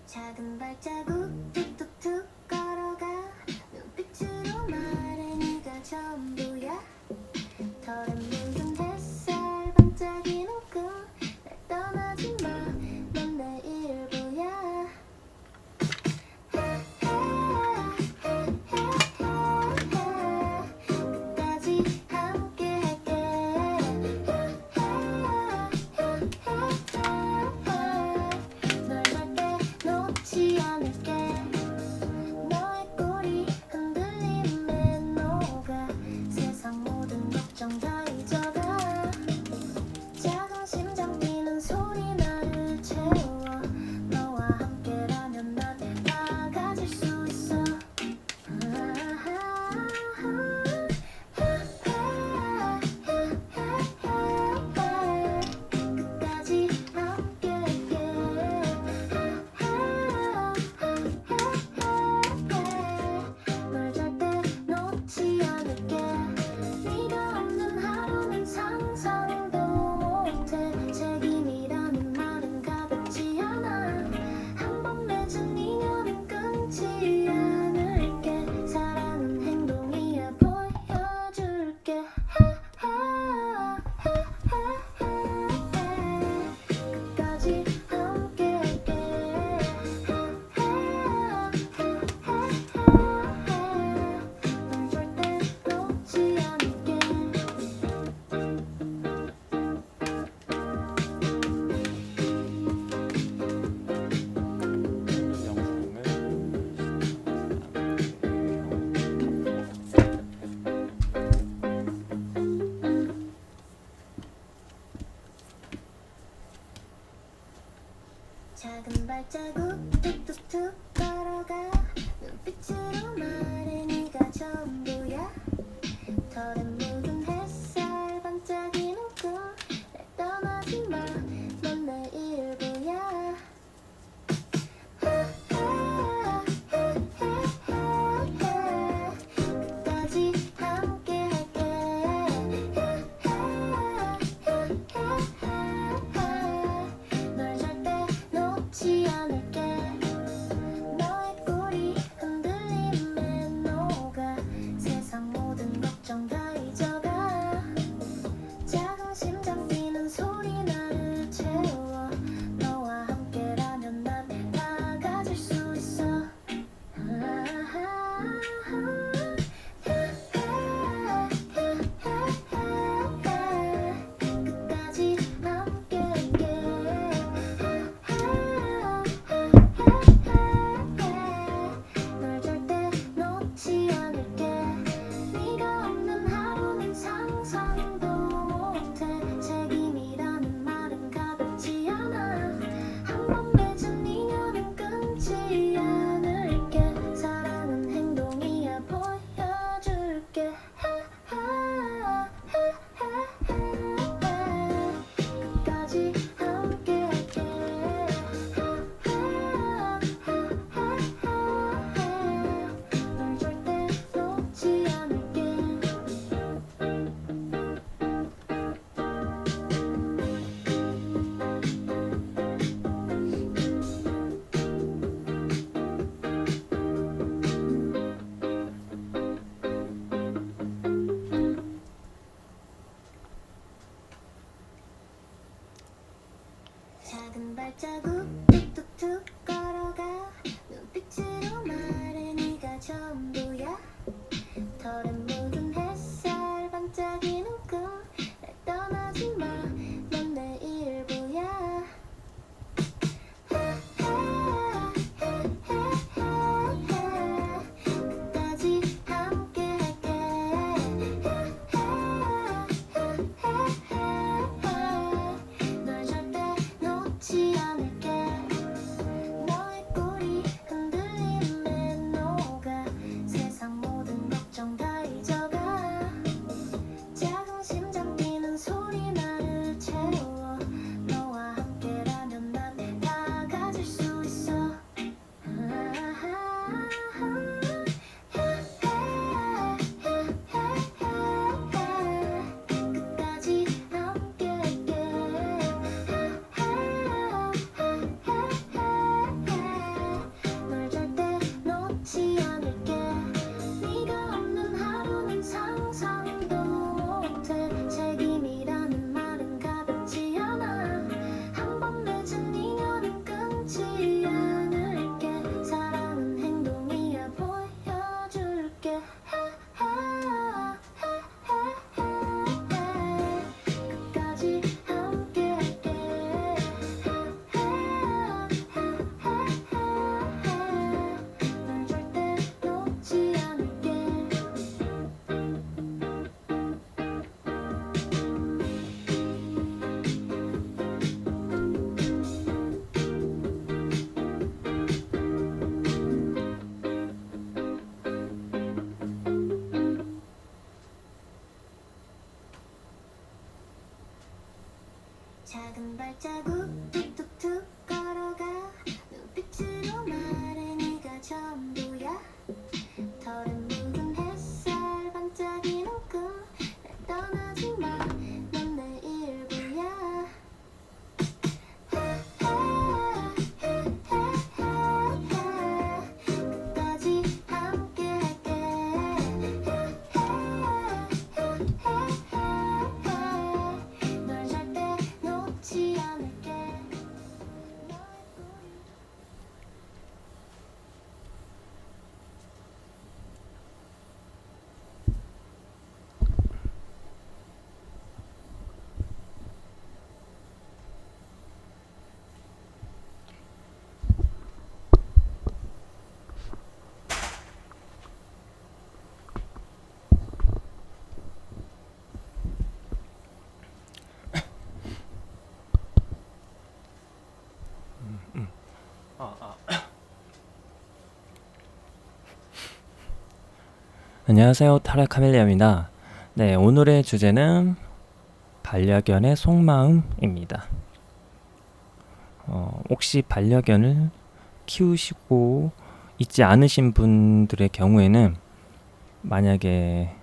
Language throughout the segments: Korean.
작은 발자국 툭툭툭 걸어가 눈빛으로 말해 네가 전부야. 털에 묻은 햇살 반짝이는 꿈 날 떠나지 마. 넌 내 일부야. 끝까지 함께 할게. 널 절대 놓지 않을게. 너의 꼴이 흔들림에 녹아 세상 모든 걱정 다 잊어가. 작은 심장 뛰는 소리 나를 채워. 너와 함께라면 난 다 가질 수 있어. 끝까지 함께할게. 널 절대 놓지 않을게. 네가 없는 하루는 상상도 못해. 책임이라는 말은 가볍지 않아. 한 번 맺은 인연은 끊지 않을게. 사랑은 행동이야 보여줄게. 끝까지 함께할게. 널 절대 놓지 않을게. 작은 발자국 툭툭툭 걸어가 눈빛으로 말해 네가 전부야. 털에 묻은 햇살 반짝이는 꿈 날 떠나지 마. 넌 내 일부야. 끝까지 함께할게. 널 절대 놓지 않을게. 너의 꼴이 흔들림에 녹아 세상 모든 걱정 다 잊어가. 작은 심장 뛰는 소리 나를 채워. 너와 함께라면 난 다 가질 수 있어. 끝까지 함께할게. 널 절대 놓지 않을게. 네가 없는 하루는 상상도 못해. 책임이라는 말은 가볍지 않아. 한 번 맺은 인연은 끊지 않을게. 사랑은 행동이야 보여줄게. 끝까지 함께할게. 널 절대 놓지 않을게. 작은 발자국 툭툭툭 걸어가 눈빛으로 말해 네가 전부야. 털에 묻은 햇살 반짝이는 꿈 날 떠나지 마. 넌 내 일부야. 끝까지 함께할게. 널 절대 놓지 않을게. 너의 꼴이 흔들림에 녹아 세상 모든 걱정 다 잊어가. 작은 발자국 툭툭툭 걸어가 눈빛으로 말해 네가 전부야 털은 묻은 햇살 반짝이는 꿈 날 떠나지 마넌 내 일부야 끝까지 함께 할게 널 절대 놓지 않을게 너의 꼬리 안녕하세요. 타라 카멜리아입니다. 네, 오늘의 주제는 반려견의 속마음입니다. 혹시 반려견을 키우시고 있지 않으신 분들의 경우에는 만약에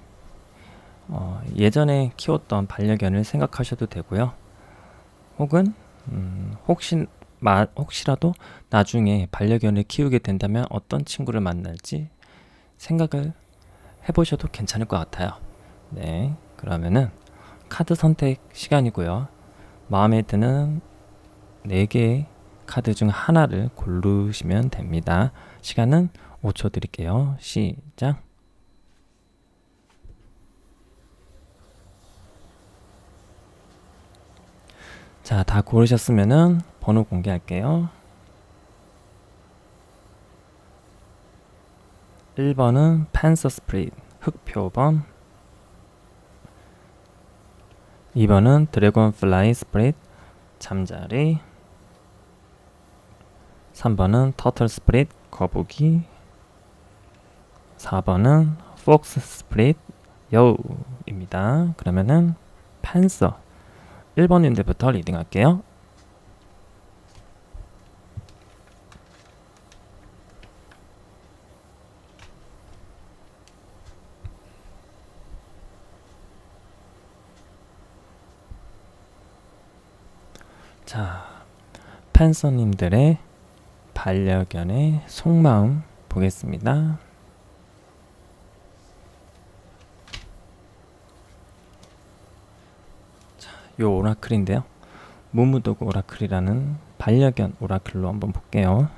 예전에 키웠던 반려견을 생각하셔도 되고요. 혹은 혹시라도 나중에 반려견을 키우게 된다면 어떤 친구를 만날지 생각을 해보셔도 괜찮을 것 같아요. 네, 그러면은 카드 선택 시간이고요. 마음에 드는 4개의 카드 중 하나를 고르시면 됩니다. 시간은 5초 드릴게요. 시작. 자, 다 고르셨으면은 번호 공개할게요. 1번은 팬서 스프릿 흑표범, 2번은 드래곤 플라이 스프릿 잠자리, 3번은 터틀 스프릿 거북이, 4번은 폭스 스프릿 여우입니다. 그러면은 팬서 1번님들부터 리딩할게요. 자, 팬서님들의 반려견의 속마음 보겠습니다. 자, 요 오라클인데요. 무무도그 오라클이라는 반려견 오라클로 한번 볼게요.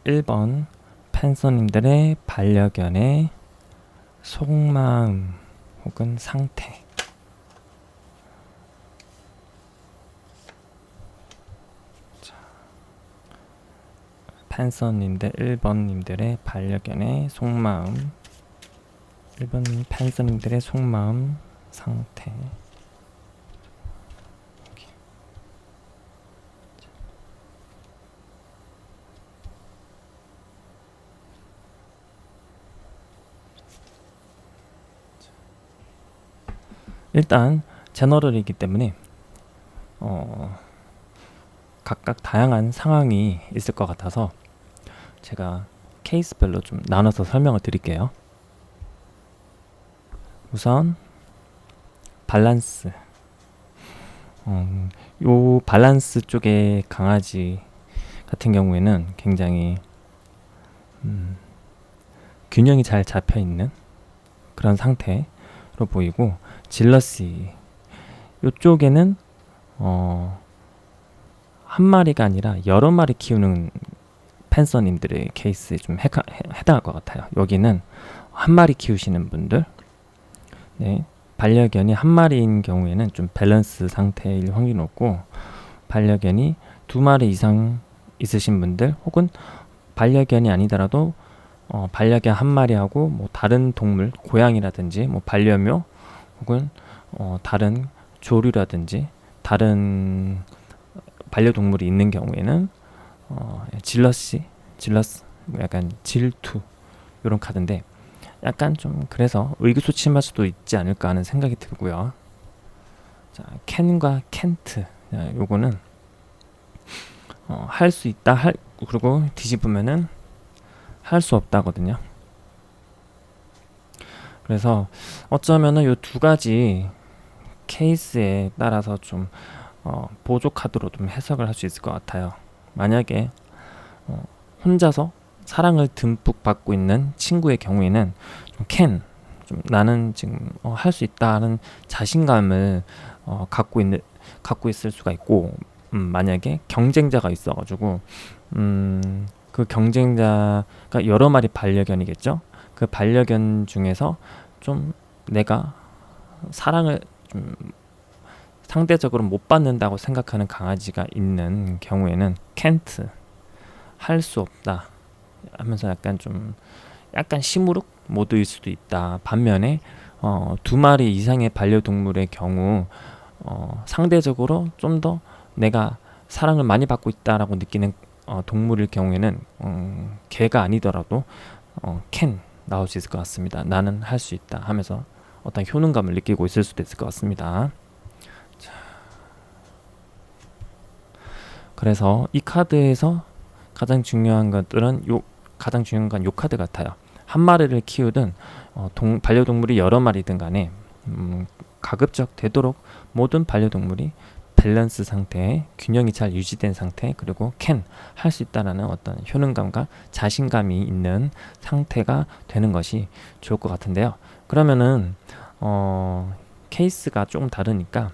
1번 팬서님들의 반려견의 속마음 혹은 상태. 팬서님들 1번님들의 반려견의 속마음, 1번 팬서님들의 속마음 상태. 일단 제너럴이기 때문에 각각 다양한 상황이 있을 것 같아서 제가 케이스별로 좀 나눠서 설명을 드릴게요. 우선 밸런스. 요 밸런스 쪽의 강아지 같은 경우에는 굉장히 균형이 잘 잡혀 있는 그런 상태로 보이고, 질러시 요쪽에는 한 마리가 아니라 여러 마리 키우는 팬서님들의 케이스에 좀 해당할 것 같아요. 여기는 한 마리 키우시는 분들, 네, 반려견이 한 마리인 경우에는 좀 밸런스 상태일 확률이 높고, 반려견이 2마리 이상 있으신 분들, 혹은 반려견이 아니더라도 반려견 한 마리하고 뭐 다른 동물, 고양이라든지 뭐 반려묘, 혹은 다른 조류라든지 다른 반려동물이 있는 경우에는 질러스 약간 질투 이런 카드인데, 약간 좀 그래서 의기소침할 수도 있지 않을까 하는 생각이 들고요. 자, 캔과 캔트. 요거는 할 수 있다, 그리고 뒤집으면은 할 수 없다거든요. 그래서 어쩌면은 요 두 가지 케이스에 따라서 좀 보조 카드로 좀 해석을 할 수 있을 것 같아요. 만약에 혼자서 사랑을 듬뿍 받고 있는 친구의 경우에는 좀 나는 지금 할 수 있다는 자신감을 갖고 있을 수가 있고, 만약에 경쟁자가 있어가지고 그 경쟁자가 여러 마리 반려견이겠죠. 그 반려견 중에서 좀 내가 사랑을 좀 상대적으로 못 받는다고 생각하는 강아지가 있는 경우에는 캔트, 할 수 없다 하면서 약간 시무룩 모드일 수도 있다. 반면에 두 마리 이상의 반려동물의 경우 상대적으로 좀 더 내가 사랑을 많이 받고 있다라고 느끼는 동물일 경우에는 개가 아니더라도 캔 나올 수 있을 것 같습니다. 나는 할 수 있다 하면서 어떤 효능감을 느끼고 있을 수도 있을 것 같습니다. 자, 그래서 이 카드에서 가장 중요한 건 요 카드 같아요. 한 마리를 키우든 반려동물이 여러 마리든 간에 가급적 되도록 모든 반려동물이 밸런스 상태, 균형이 잘 유지된 상태, 그리고 할 수 있다라는 어떤 효능감과 자신감이 있는 상태가 되는 것이 좋을 것 같은데요. 그러면은 케이스가 조금 다르니까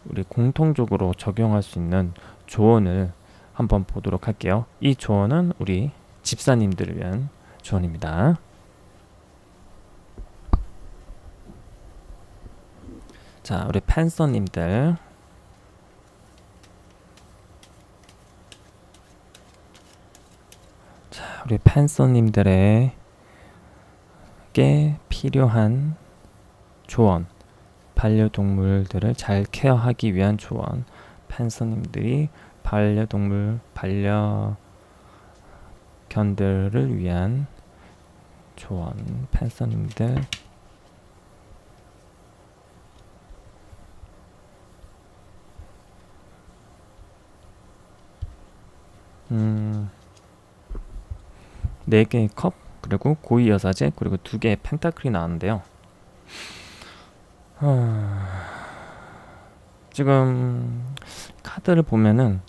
우리 공통적으로 적용할 수 있는 조언을 한번 보도록 할게요. 이 조언은 우리 집사님들을 위한 조언입니다. 자, 우리 팬서님들, 우리 팬서님들에게 필요한 조언, 반려동물들을 잘 케어하기 위한 조언, 팬서님들이 반려견들을 위한 조언, 팬서님들. 네 개의 컵, 그리고 고위 여사제, 그리고 2개의 펜타클이 나왔는데요. 지금 카드를 보면은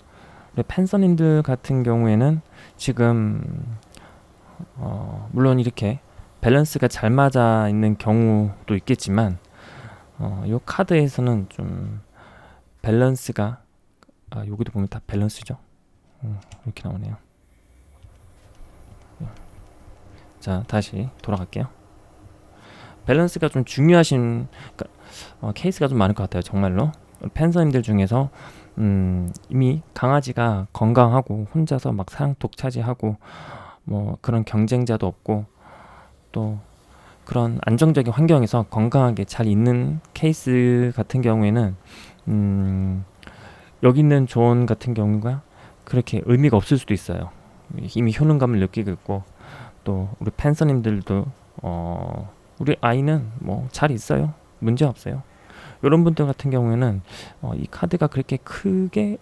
우리 팬서님들 같은 경우에는 지금 물론 이렇게 밸런스가 잘 맞아 있는 경우도 있겠지만 이 카드에서는 좀 밸런스가 여기도 보면 다 밸런스죠. 이렇게 나오네요. 자, 다시 돌아갈게요. 밸런스가 좀 중요하신 케이스가 좀 많을 것 같아요. 정말로 팬서님들 중에서 이미 강아지가 건강하고 혼자서 막 사랑 독차지하고 뭐 그런 경쟁자도 없고 또 그런 안정적인 환경에서 건강하게 잘 있는 케이스 같은 경우에는 여기 있는 조언 같은 경우가 그렇게 의미가 없을 수도 있어요. 이미 효능감을 느끼고 있고, 또 우리 팬서님들도 우리 아이는 뭐 잘 있어요, 문제 없어요, 이런 분들 같은 경우에는 이 카드가 그렇게 크게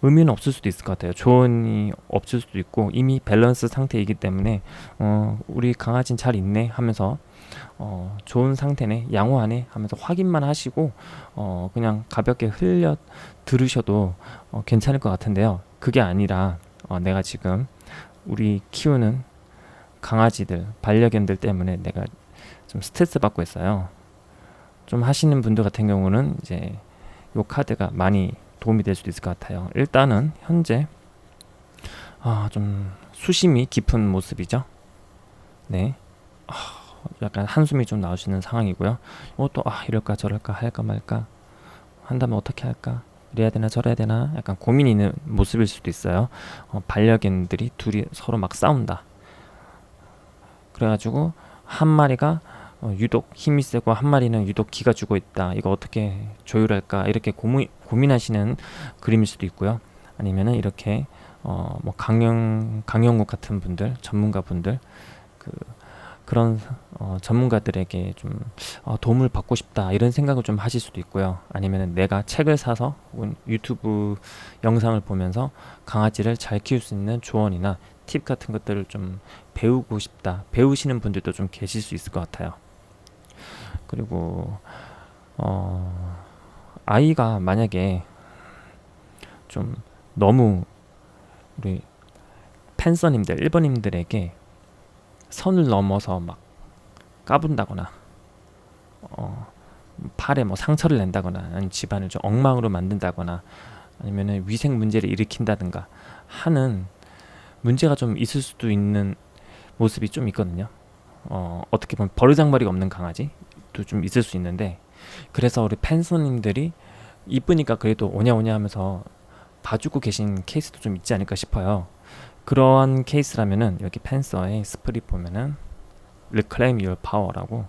의미는 없을 수도 있을 것 같아요. 조언이 없을 수도 있고 이미 밸런스 상태이기 때문에 우리 강아지는 잘 있네 하면서 좋은 상태네, 양호하네 하면서 확인만 하시고 그냥 가볍게 흘려 들으셔도 괜찮을 것 같은데요. 그게 아니라 내가 지금 우리 키우는 강아지들, 반려견들 때문에 내가 좀 스트레스 받고 있어요, 좀 하시는 분들 같은 경우는 이제 요 카드가 많이 도움이 될 수도 있을 것 같아요. 일단은 현재 좀 수심이 깊은 모습이죠. 네, 약간 한숨이 좀 나오시는 상황이고요. 또 이럴까 저럴까 할까 말까, 한다면 어떻게 할까, 이래야 되나 저래야 되나 약간 고민이 있는 모습일 수도 있어요. 반려견들이 둘이 서로 막 싸운다, 그래가지고 한 마리가 유독 힘이 세고 한 마리는 유독 기가 죽어 있다, 이거 어떻게 조율할까, 이렇게 고민하시는 그림일 수도 있고요. 아니면은 이렇게 뭐 강영국 같은 분들, 전문가 분들, 그런 전문가들에게 좀 도움을 받고 싶다 이런 생각을 좀 하실 수도 있고요. 아니면 내가 책을 사서 혹은 유튜브 영상을 보면서 강아지를 잘 키울 수 있는 조언이나 팁 같은 것들을 좀 배우고 싶다, 배우시는 분들도 좀 계실 수 있을 것 같아요. 그리고 아이가 만약에 좀 너무 우리 팬서님들, 1번님들에게 선을 넘어서 막 까분다거나 팔에 뭐 상처를 낸다거나 아니면 집안을 좀 엉망으로 만든다거나 아니면 위생 문제를 일으킨다든가 하는 문제가 좀 있을 수도 있는 모습이 좀 있거든요. 어떻게 보면 버르장머리가 없는 강아지도 좀 있을 수 있는데, 그래서 우리 팬서님들이 이쁘니까 그래도 오냐오냐 하면서 봐주고 계신 케이스도 좀 있지 않을까 싶어요. 그러한 케이스라면은 여기 팬서의 스프릿 보면은 Reclaim Your Power라고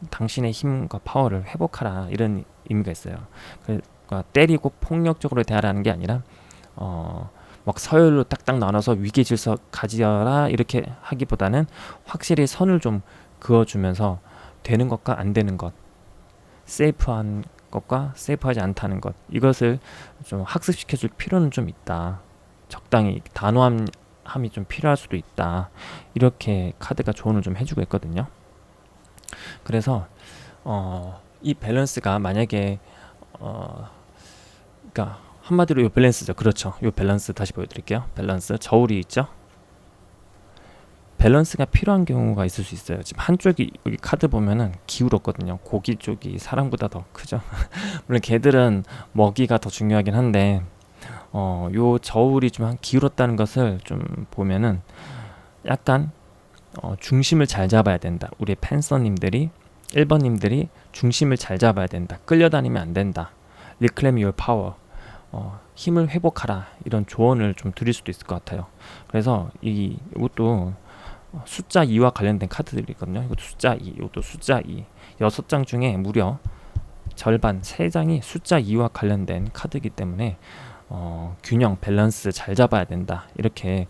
당신의 힘과 파워를 회복하라 이런 의미가 있어요. 그러니까 때리고 폭력적으로 대하라는 게 아니라 막 서열로 딱딱 나눠서 위계 질서 가지어라 이렇게 하기보다는 확실히 선을 좀 그어주면서 되는 것과 안 되는 것, 세이프한 것과 세이프하지 않다는 것, 이것을 좀 학습시켜줄 필요는 좀 있다. 적당히 단호함이 좀 필요할 수도 있다. 이렇게 카드가 조언을 좀 해주고 있거든요. 그래서 이 밸런스가 만약에 그러니까 한마디로 이 밸런스죠. 그렇죠. 이 밸런스 다시 보여드릴게요. 밸런스 저울이 있죠. 밸런스가 필요한 경우가 있을 수 있어요. 지금 한쪽이 여기 카드 보면은 기울었거든요. 고기 쪽이 사람보다 더 크죠. 물론 개들은 먹이가 더 중요하긴 한데 요 저울이 좀 기울었다는 것을 좀 보면은 약간 중심을 잘 잡아야 된다. 우리 팬서님들이 1번님들이 중심을 잘 잡아야 된다. 끌려다니면 안 된다. Reclaim your power. 힘을 회복하라. 이런 조언을 좀 드릴 수도 있을 것 같아요. 그래서 이것도 숫자 2와 관련된 카드들이 있거든요. 이것도 숫자 2, 이것도 숫자 2. 6장 중에 무려 절반 3장이 숫자 2와 관련된 카드이기 때문에 균형, 밸런스 잘 잡아야 된다. 이렇게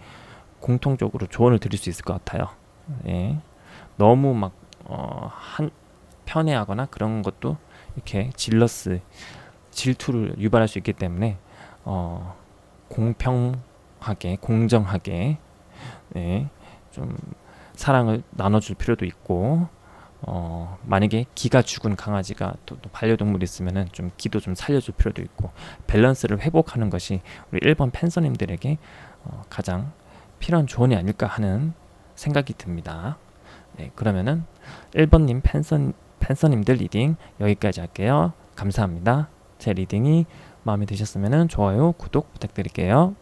공통적으로 조언을 드릴 수 있을 것 같아요. 예. 너무 막 편애하거나 그런 것도 이렇게 질투를 유발할 수 있기 때문에 공평하게, 공정하게 예, 좀 사랑을 나눠줄 필요도 있고 만약에 기가 죽은 강아지가 또 반려동물이 있으면은 좀 기도 좀 살려줄 필요도 있고 밸런스를 회복하는 것이 우리 1번 팬서님들에게 가장 필요한 조언이 아닐까 하는 생각이 듭니다. 네, 그러면은 1번님 팬서님들 리딩 여기까지 할게요. 감사합니다. 제 리딩이 마음에 드셨으면 좋아요, 구독 부탁드릴게요.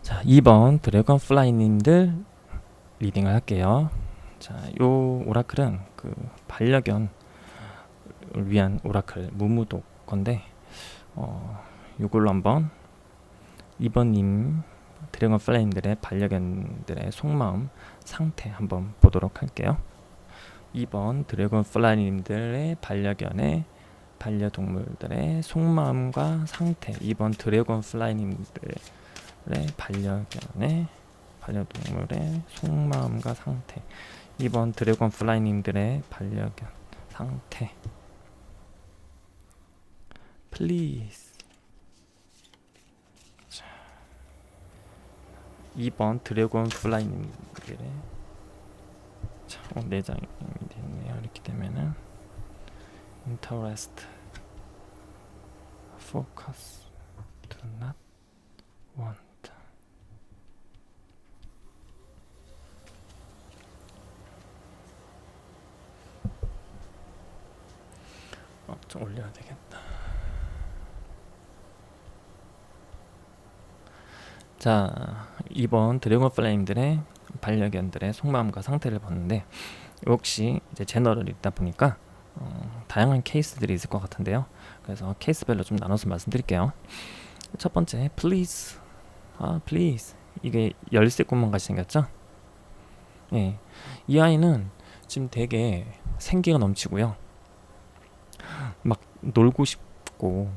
자, 2번 드래곤플라이님들 리딩을 할게요. 자, 요 오라클은 그 반려견을 위한 오라클 무무독 건데 요걸로 한번 2번님 드래곤플라이님들의 반려견들의 속마음 상태 한번 보도록 할게요. 2번 드래곤플라이님들의 반려동물들의 속마음과 상태. 2번 드래곤플라이님들의 반려동물의 속마음과 상태. 2번 드래곤플라이님들의 반려견 상태. Please. 2번 드래곤플라이님들의 4장이 됐네요. 이렇게 되면은 interest, focus, do not want. 좀 올려야 되겠다. 자, 이번 드래곤 플레임들의 반려견들의 속마음과 상태를 봤는데, 역시 이제 제너럴 읽다 보니까 다양한 케이스들이 있을 것 같은데요. 그래서 케이스별로 좀 나눠서 말씀드릴게요. 첫 번째, please. please. 이게 열쇠 구멍 같이 생겼죠? 예. 이 아이는 지금 되게 생기가 넘치고요. 막 놀고 싶고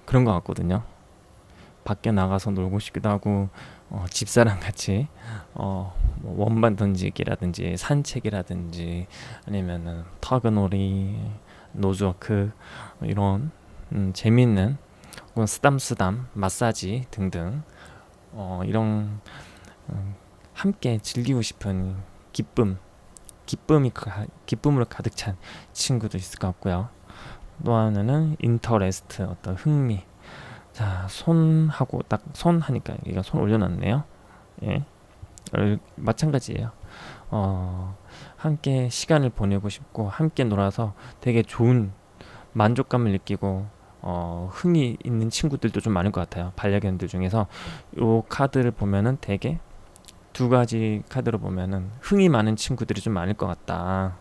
그런 것 같거든요. 밖에 나가서 놀고 싶기도 하고, 집사람 같이 뭐 원반 던지기라든지 산책이라든지 아니면은 터그놀이, 노즈워크 이런 재미있는 혹은 쓰담쓰담 마사지 등등 이런 함께 즐기고 싶은 기쁨으로 가득 찬 친구도 있을 것 같고요. 또 하나는 인터레스트, 어떤 흥미. 자, 손하고 딱 손 하니까 여기가 손 올려놨네요. 예, 마찬가지예요. 함께 시간을 보내고 싶고 함께 놀아서 되게 좋은 만족감을 느끼고 흥이 있는 친구들도 좀 많을 것 같아요. 반려견들 중에서 요 카드를 보면은 되게 두 가지 카드로 보면은 흥이 많은 친구들이 좀 많을 것 같다.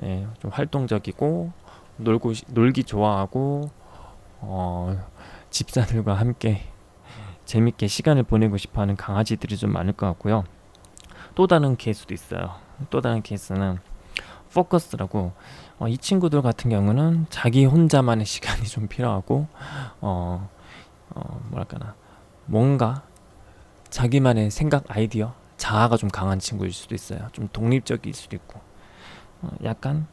예, 좀 활동적이고 놀기 좋아하고 집사들과 함께 재밌게 시간을 보내고 싶어하는 강아지들이 좀 많을 것 같고요. 또 다른 케이스도 있어요. 또 다른 케이스는 포커스라고, 이 친구들 같은 경우는 자기 혼자만의 시간이 좀 필요하고 뭐랄까나 뭔가 자기만의 생각, 아이디어, 자아가 좀 강한 친구일 수도 있어요. 좀 독립적일 수도 있고, 약간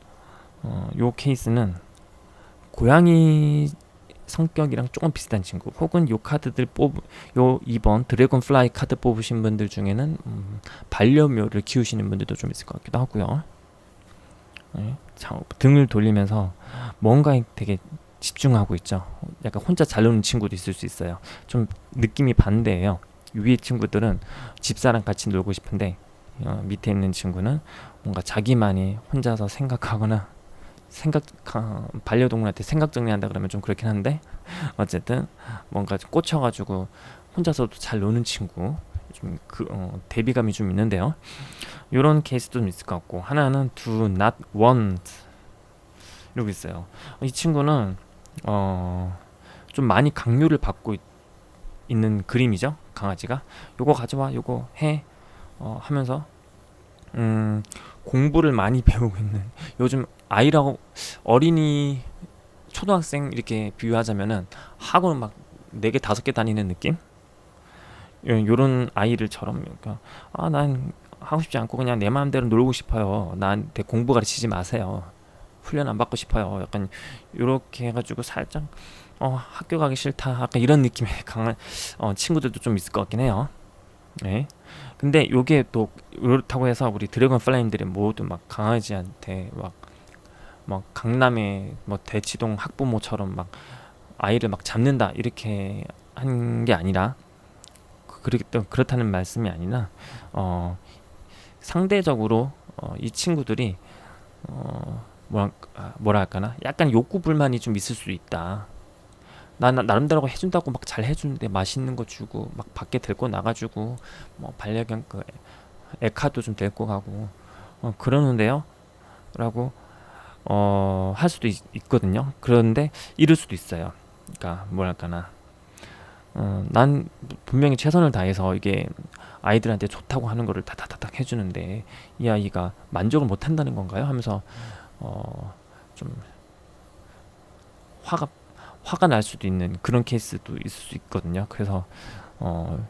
요 케이스는 고양이 성격이랑 조금 비슷한 친구, 혹은 요 카드들 요 2번 드래곤 플라이 카드 뽑으신 분들 중에는 반려묘를 키우시는 분들도 좀 있을 것 같기도 하고요. 네, 등을 돌리면서 뭔가에 되게 집중하고 있죠. 약간 혼자 잘 노는 친구도 있을 수 있어요. 좀 느낌이 반대예요. 위에 친구들은 집사랑 같이 놀고 싶은데, 밑에 있는 친구는 뭔가 자기만이 혼자서 생각하거나 반려동물한테 생각 정리한다 그러면 좀 그렇긴 한데, 어쨌든 뭔가 좀 꽂혀가지고 혼자서도 잘 노는 친구, 좀 대비감이 좀 있는데요. 이런 케이스도 좀 있을 것 같고, 하나는 do not want 이러고 있어요. 이 친구는 좀 많이 강요를 받고 있는 그림이죠. 강아지가 요거 가져와, 요거 해 하면서 공부를 많이 배우고 있는, 요즘 아이라고, 어린이 초등학생 이렇게 비유하자면은 학원 막 4개 5개 다니는 느낌? 요런 아이들처럼, 그러니까 난 하고 싶지 않고 그냥 내 마음대로 놀고 싶어요, 나한테 공부 가르치지 마세요, 훈련 안 받고 싶어요, 약간 요렇게 해가지고 살짝 학교 가기 싫다, 약간 이런 느낌의 강한 친구들도 좀 있을 것 같긴 해요. 네. 근데 요게 또 그렇다고 해서 우리 드래곤 플레임들이 모두 막 강아지한테 막 강남의 뭐 대치동 학부모처럼 막 아이를 막 잡는다 이렇게 한 게 아니라, 그렇다는 말씀이 아니라, 상대적으로 이 친구들이 뭐라 할까나, 약간 욕구 불만이 좀 있을 수 있다. 나름대로 해준다고 막 잘 해주는데 맛있는 거 주고 막 밖에 데리고 나가주고 뭐 반려견 에카도 좀 데리고 가고 그러는데요 라고 할 수도 있거든요. 그런데 이럴 수도 있어요. 그러니까 뭐랄까나, 난 분명히 최선을 다해서 이게 아이들한테 좋다고 하는 거를 다다다닥 해주는데 이 아이가 만족을 못 한다는 건가요? 하면서 좀 화가 날 수도 있는 그런 케이스도 있을 수 있거든요. 그래서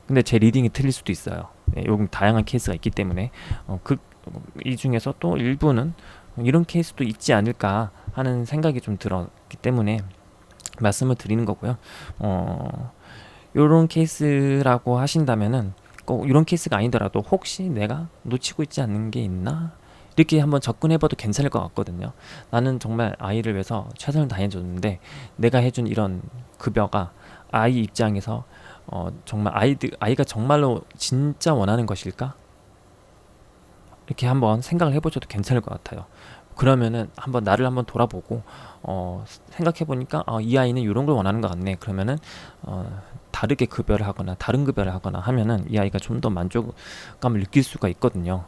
근데 제 리딩이 틀릴 수도 있어요. 요즘 다양한 케이스가 있기 때문에 이 중에서 또 일부는 이런 케이스도 있지 않을까 하는 생각이 좀 들었기 때문에 말씀을 드리는 거고요. 요런 케이스라고 하신다면은 꼭 이런 케이스가 아니더라도 혹시 내가 놓치고 있지 않는 게 있나? 이렇게 한번 접근해봐도 괜찮을 것 같거든요. 나는 정말 아이를 위해서 최선을 다해줬는데 내가 해준 이런 급여가 아이 입장에서 정말 아이가 정말로 진짜 원하는 것일까? 이렇게 한번 생각을 해보셔도 괜찮을 것 같아요. 그러면은 나를 한번 돌아보고 생각해 보니까 이 아이는 이런 걸 원하는 것 같네. 그러면은 다르게 급여를 하거나 다른 급여를 하거나 하면은 이 아이가 좀 더 만족감을 느낄 수가 있거든요.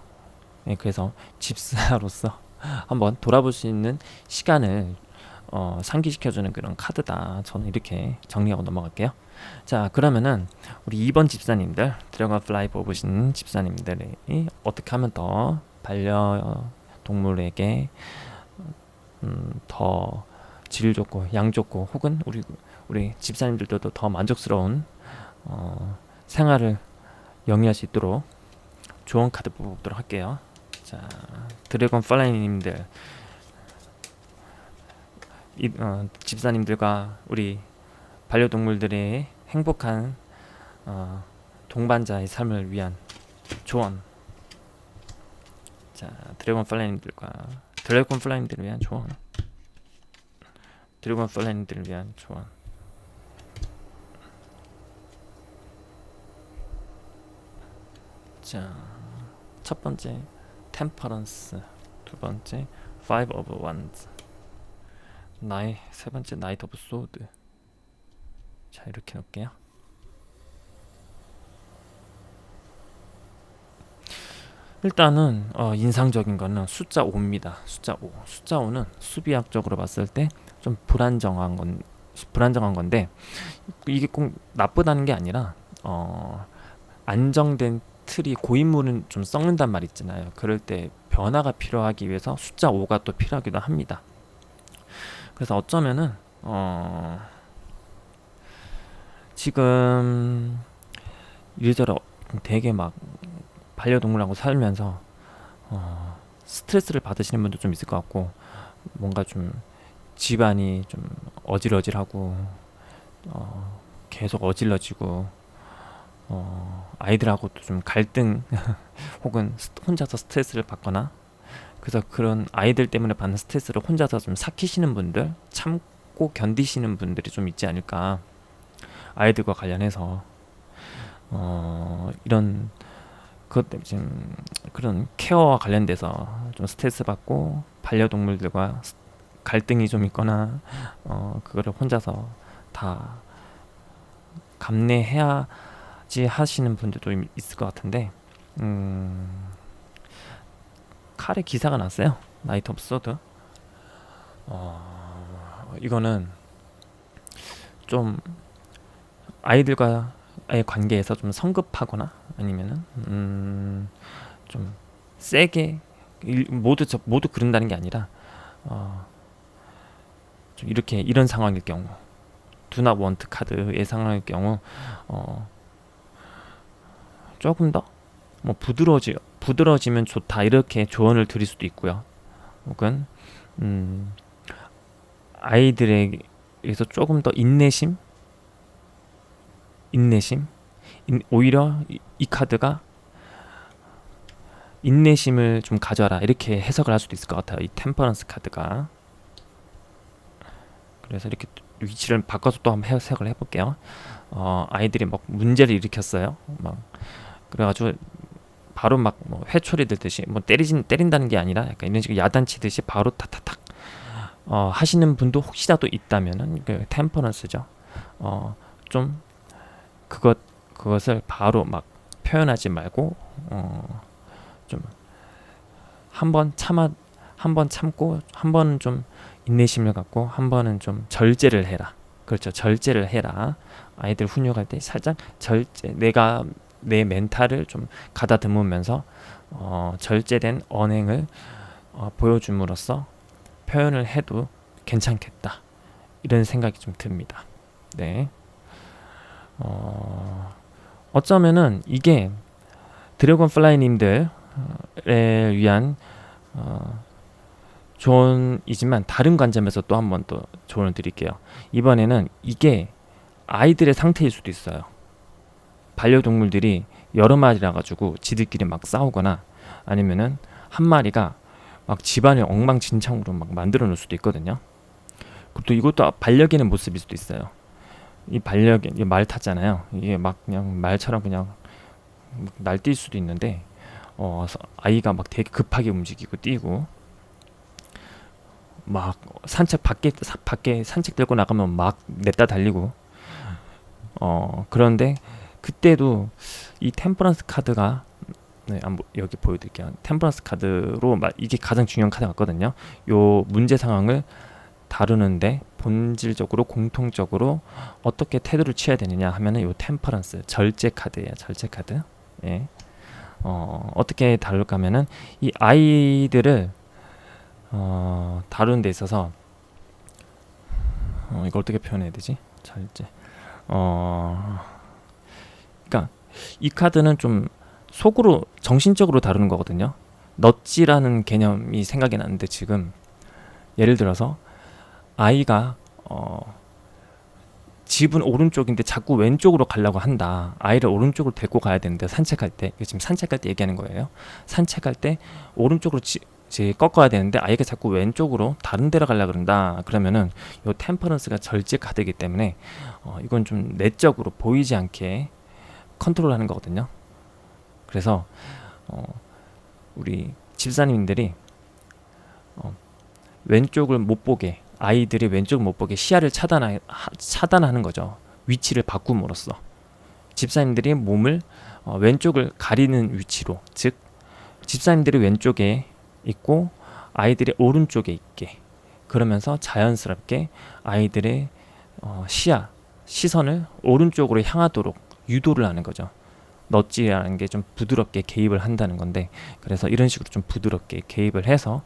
예, 그래서 집사로서 한번 돌아볼 수 있는 시간을 상기시켜주는 그런 카드다. 저는 이렇게 정리하고 넘어갈게요. 자, 그러면은 우리 2번 집사님들, 드래곤플라이 뽑으신 집사님들이 어떻게 하면 더 반려동물에게 더 질 좋고 양 좋고 혹은 우리 집사님들도 더 만족스러운 생활을 영위할 수 있도록 좋은 카드 뽑아보도록 할게요. 자, 드래곤플라이님들, 집사님들과 우리 반려동물들의 행복한 동반자의 삶을 위한 조언. 자, 드래곤플라이님들을 위한 조언. 드래곤플라이님들을 위한 조언. 자, 첫 번째 템퍼런스, 두 번째 Five of Wands, 세 번째 나이트 오브 소드. 자, 이렇게 놓을게요. 일단은 인상적인 거는 숫자 5입니다. 숫자 5. 숫자 5는 수비학적으로 봤을 때 좀 불안정한 건데 이게 꼭 나쁘다는 게 아니라 안정된 틀이 고인물은 좀 썩는단 말 있잖아요. 그럴 때 변화가 필요하기 위해서 숫자 5가 또 필요하기도 합니다. 그래서 어쩌면은 지금 이래저래 되게 막 반려동물하고 살면서 스트레스를 받으시는 분도 좀 있을 것 같고, 뭔가 좀 집안이 좀 어질어질하고 계속 어질러지고 아이들하고도 좀 갈등 혹은 혼자서 스트레스를 받거나, 그래서 그런 아이들 때문에 받는 스트레스를 혼자서 좀 삭히시는 분들, 참고 견디시는 분들이 좀 있지 않을까. 아이들과 관련해서 이런 그것 때문에 지금 그런 케어와 관련돼서 좀 스트레스 받고 반려동물들과 갈등이 좀 있거나 그거를 혼자서 다 감내해야지 하시는 분들도 있을 것 같은데, 칼의 기사가 났어요. 나이트 오브 소드. 이거는 좀 아이들과의 관계에서 좀 성급하거나 아니면은 좀 세게 모두 그런다는 게 아니라 좀 이런 상황일 경우, 두나 원트 카드의 상황일 경우 조금 더 뭐 부드러워지면 좋다 이렇게 조언을 드릴 수도 있고요. 혹은 아이들에게서 조금 더 인내심, 오히려 이 카드가 인내심을 좀 가져라 이렇게 해석을 할 수도 있을 것 같아요. 이 템퍼런스 카드가. 그래서 이렇게 위치를 바꿔서 또 한번 해석을 해볼게요. 아이들이 막 문제를 일으켰어요. 막 그래가지고 바로 막 뭐 회초리 들듯이 뭐 때린다는 게 아니라 약간 이런 식으로 야단치듯이 바로 탁탁탁 하시는 분도 혹시라도 있다면은 그 템퍼런스죠. 좀 그것을 바로 막 표현하지 말고 좀 한 번 참고 한 번은 좀 인내심을 갖고 한 번은 좀 절제를 해라. 그렇죠. 절제를 해라. 아이들 훈육할 때 살짝 절제, 내가 내 멘탈을 좀 가다듬으면서 절제된 언행을 보여줌으로써 표현을 해도 괜찮겠다. 이런 생각이 좀 듭니다. 네. 어쩌면은 이게 드래곤플라이님들에 위한 조언이지만 다른 관점에서 또 한 번 또 조언을 드릴게요. 이번에는 이게 아이들의 상태일 수도 있어요. 반려동물들이 여러 마리라 가지고 지들끼리 막 싸우거나 아니면은 한 마리가 막 집안을 엉망진창으로 막 만들어 놓을 수도 있거든요. 또 이것도 반려견의 모습일 수도 있어요. 이 반려견, 이 말 탔잖아요. 이게 막 그냥 말처럼 그냥 날뛸 수도 있는데 아이가 막 되게 급하게 움직이고 뛰고, 막 산책 밖에 산책 들고 나가면 막 냈다 달리고 그런데 그때도 이 템퍼런스 카드가 네, 여기 보여드릴게요. 템퍼런스 카드로 이게 가장 중요한 카드 같거든요. 요 문제 상황을 다루는데 본질적으로 공통적으로 어떻게 태도를 취해야 되느냐 하면은 요 템퍼런스 절제 카드예요. 절제 카드. 예. 어떻게 다룰까 하면은 이 아이들을 다루는 데 있어서 이걸 어떻게 표현해야 되지? 절제. 그러니까 이 카드는 좀 속으로 정신적으로 다루는 거거든요. 넛지라는 개념이 생각이 나는데 지금 예를 들어서 아이가 집은 오른쪽인데 자꾸 왼쪽으로 가려고 한다. 아이를 오른쪽으로 데리고 가야 되는데 산책할 때 지금 산책할 때 얘기하는 거예요. 산책할 때 오른쪽으로 이제 꺾어야 되는데 아이가 자꾸 왼쪽으로 다른 데로 가려고 그런다. 그러면은 요 템퍼런스가 절제 카드이기 때문에 이건 좀 내적으로 보이지 않게 컨트롤하는 거거든요. 그래서 우리 집사님들이 왼쪽을 못 보게 아이들이 왼쪽을 못 보게 시야를 차단하는 거죠. 위치를 바꿈으로써 집사님들이 몸을 왼쪽을 가리는 위치로 즉 집사님들이 왼쪽에 있고 아이들이 오른쪽에 있게 그러면서 자연스럽게 아이들의 시선을 오른쪽으로 향하도록 유도를 하는 거죠. 넛지라는 게 좀 부드럽게 개입을 한다는 건데 그래서 이런 식으로 좀 부드럽게 개입을 해서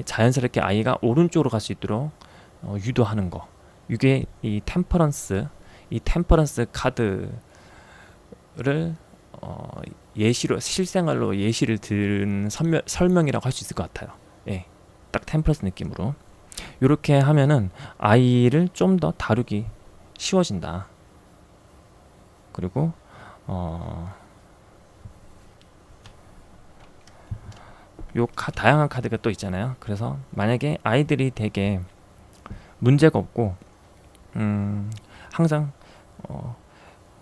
자연스럽게 아이가 오른쪽으로 갈 수 있도록 유도하는 거. 이게 이 템퍼런스 카드를 예시로 실생활로 예시를 든 설명이라고 할 수 있을 것 같아요. 예, 딱 템퍼런스 느낌으로 이렇게 하면은 아이를 좀 더 다루기 쉬워진다. 그리고 다양한 카드가 또 있잖아요. 그래서 만약에 아이들이 되게 문제가 없고 항상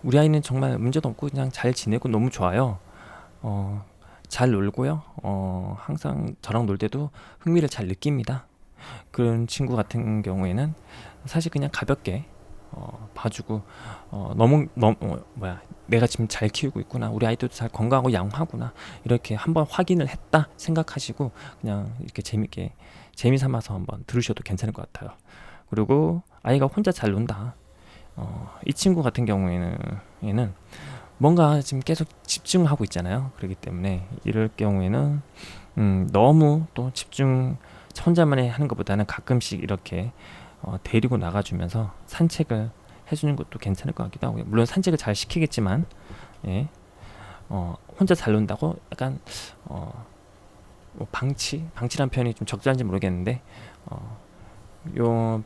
우리 아이는 정말 문제도 없고 그냥 잘 지내고 너무 좋아요. 잘 놀고요. 항상 저랑 놀 때도 흥미를 잘 느낍니다. 그런 친구 같은 경우에는 사실 그냥 가볍게 봐주고 내가 지금 잘 키우고 있구나, 우리 아이도 잘 건강하고 양호하구나 이렇게 한번 확인을 했다 생각하시고 그냥 이렇게 재미 삼아서 한번 들으셔도 괜찮을 것 같아요. 그리고 아이가 혼자 잘 논다. 이 친구 같은 경우에는 뭔가 지금 계속 집중하고 있잖아요. 그렇기 때문에 이럴 경우에는 너무 또 집중 혼자만에 하는 것보다는 가끔씩 이렇게 데리고 나가주면서 산책을 해주는 것도 괜찮을 것 같기도 하고요. 물론 산책을 잘 시키겠지만 예. 혼자 잘 논다고 약간 뭐 방치란 표현이 좀 적절한지 모르겠는데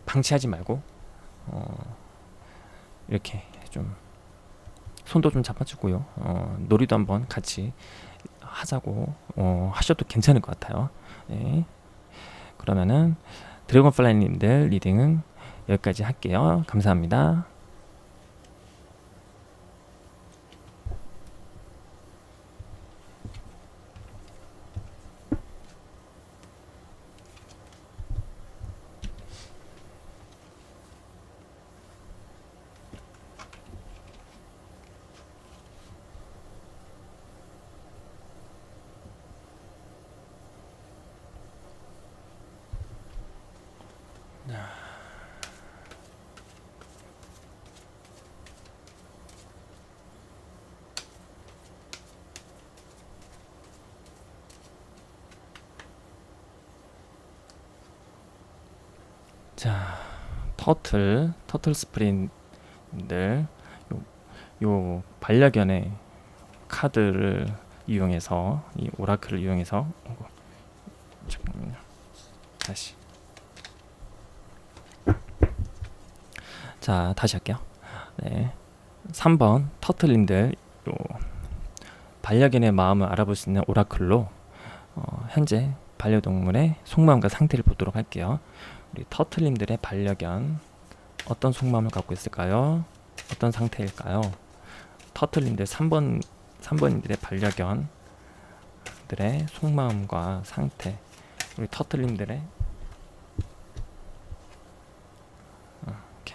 방치하지 말고 이렇게 좀 손도 좀 잡아주고요. 놀이도 한번 같이 하자고 하셔도 괜찮을 것 같아요. 네. 그러면은 드래곤플라이님들 리딩은 여기까지 할게요. 감사합니다. 자, 터틀 스프린들 요 반려견의 카드를 이용해서 이 오라클을 이용해서 잠깐만요. 다시 할게요. 네, 3번 터틀님들 요 반려견의 마음을 알아볼 수 있는 오라클로 현재 반려동물의 속마음과 상태를 보도록 할게요. 우리 터틀님들의 반려견 어떤 속마음을 갖고 있을까요? 어떤 상태일까요? 터틀님들 3번님들의 반려견들의 속마음과 상태, 우리 터틀님들의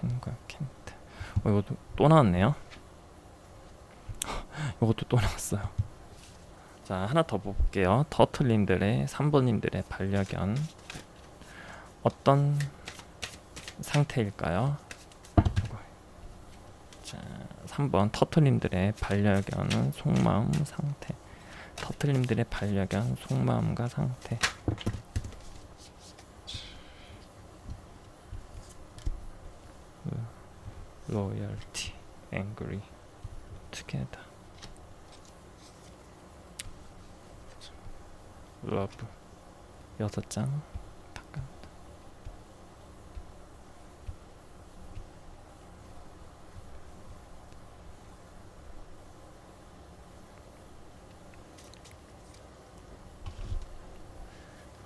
켄과 켄트. 이것도 또 나왔네요. 이것도 또 나왔어요. 자, 하나 더 볼게요. 터틀님들의 3번님들의 반려견 어떤 상태일까요? 자, 3번 터틀님들의 반려견은 속마음 상태. 터틀님들의 반려견 속마음과 상태. loyalty, angry, together, love 6장 바깥.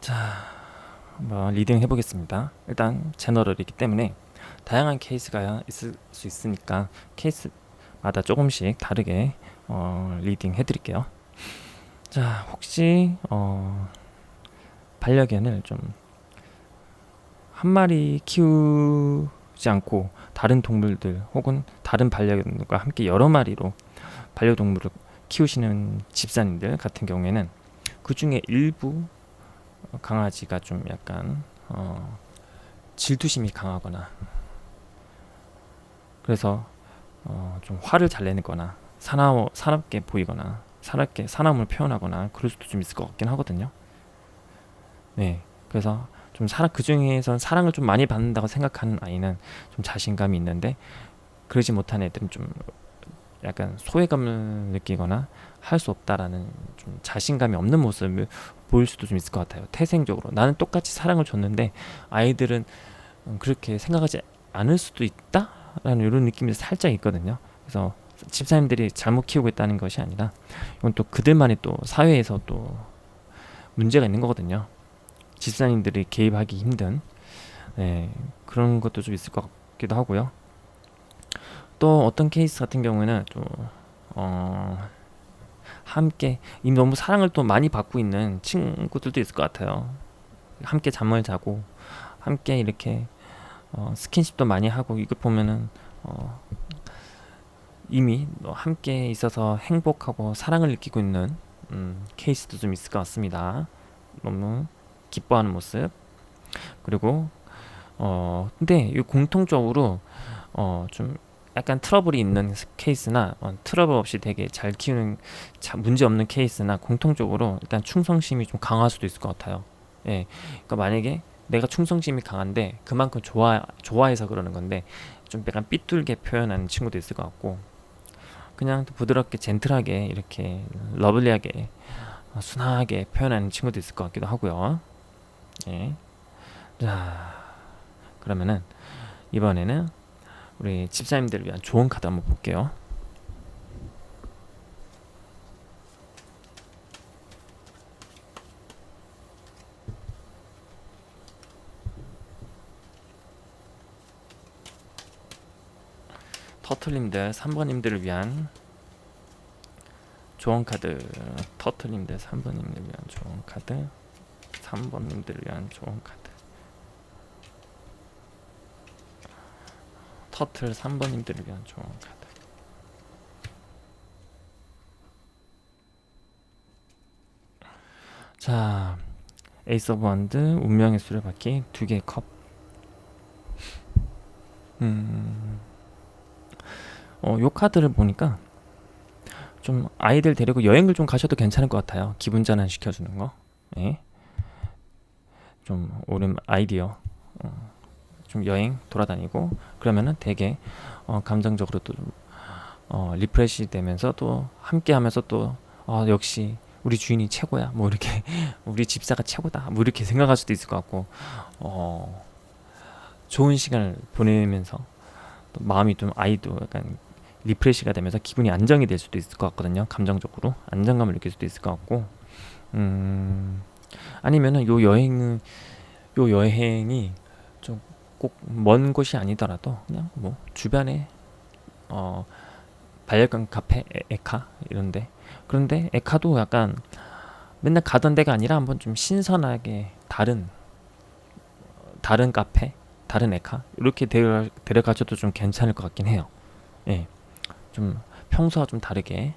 자, 한번 리딩 해보겠습니다. 일단 제너럴이기 때문에 다양한 케이스가 있을 수 있으니까 케이스마다 조금씩 다르게 리딩 해드릴게요. 자, 혹시 반려견을 좀 한 마리 키우지 않고 다른 동물들 혹은 다른 반려견과 함께 여러 마리로 반려동물을 키우시는 집사님들 같은 경우에는 그 중에 일부 강아지가 좀 약간 질투심이 강하거나 그래서 좀 화를 잘 내거나 사납게 보이거나 사나움을 표현하거나 그럴 수도 좀 있을 것 같긴 하거든요. 네, 그래서 좀 그 중에선 사랑을 좀 많이 받는다고 생각하는 아이는 좀 자신감이 있는데 그러지 못한 애들은 좀 약간 소외감을 느끼거나 할 수 없다라는 좀 자신감이 없는 모습을 보일 수도 좀 있을 것 같아요. 태생적으로 나는 똑같이 사랑을 줬는데 아이들은 그렇게 생각하지 않을 수도 있다라는 이런 느낌이 살짝 있거든요. 그래서 집사님들이 잘못 키우고 있다는 것이 아니라 이건 또 그들만의 또 사회에서 또 문제가 있는 거거든요. 집사님들이 개입하기 힘든 그런 것도 좀 있을 것 같기도 하고요. 또 어떤 케이스 같은 경우에는 또 함께 이미 너무 사랑을 또 많이 받고 있는 친구들도 있을 것 같아요. 함께 잠을 자고 함께 이렇게 스킨십도 많이 하고 이걸 보면은 이미 함께 있어서 행복하고 사랑을 느끼고 있는 케이스도 좀 있을 것 같습니다. 너무 기뻐하는 모습. 그리고 근데 이 공통적으로 좀 약간 트러블이 있는 케이스나 트러블 없이 되게 잘 키우는 문제 없는 케이스나 공통적으로 일단 충성심이 좀 강할 수도 있을 것 같아요. 예, 그러니까 만약에 내가 충성심이 강한데 그만큼 좋아해서 그러는 건데 좀 약간 삐뚤게 표현하는 친구도 있을 것 같고 그냥 부드럽게 젠틀하게 이렇게 러블리하게 순하게 표현하는 친구도 있을 것 같기도 하고요. 예. 자, 그러면은 이번에는 우리 집사님들을 위한 좋은 카드 한번 볼게요. 터틀님들 3번님들을 위한 좋은 카드. 터틀님들 3번님들을 위한 좋은 카드. 3번님들을 위한 좋은 카드. 터틀 3번님들을 위한 좋은 카드. 자, 에이스 오브 원드 운명의 수레바퀴 2개의 컵. 요 카드를 보니까 좀 아이들 데리고 여행을 좀 가셔도 괜찮을 것 같아요. 기분 전환 시켜주는 거. 예. 좀 옳은 아이디어. 좀 여행 돌아다니고 그러면은 되게 감정적으로 또 리프레시 되면서 또 함께 하면서 또 역시 우리 주인이 최고야 뭐 이렇게 우리 집사가 최고다 뭐 이렇게 생각할 수도 있을 것 같고 좋은 시간을 보내면서 또 마음이 좀 아이도 약간 리프레시가 되면서 기분이 안정이 될 수도 있을 것 같거든요. 감정적으로 안정감을 느낄 수도 있을 것 같고 아니면은 요 여행이 좀 꼭 먼 곳이 아니더라도 그냥 뭐 주변에 반려견 카페 에카 이런데 그런데 에카도 약간 맨날 가던 데가 아니라 한번 좀 신선하게 다른 카페 다른 에카 이렇게 데려가셔도 좀 괜찮을 것 같긴 해요. 예, 좀 평소와 좀 다르게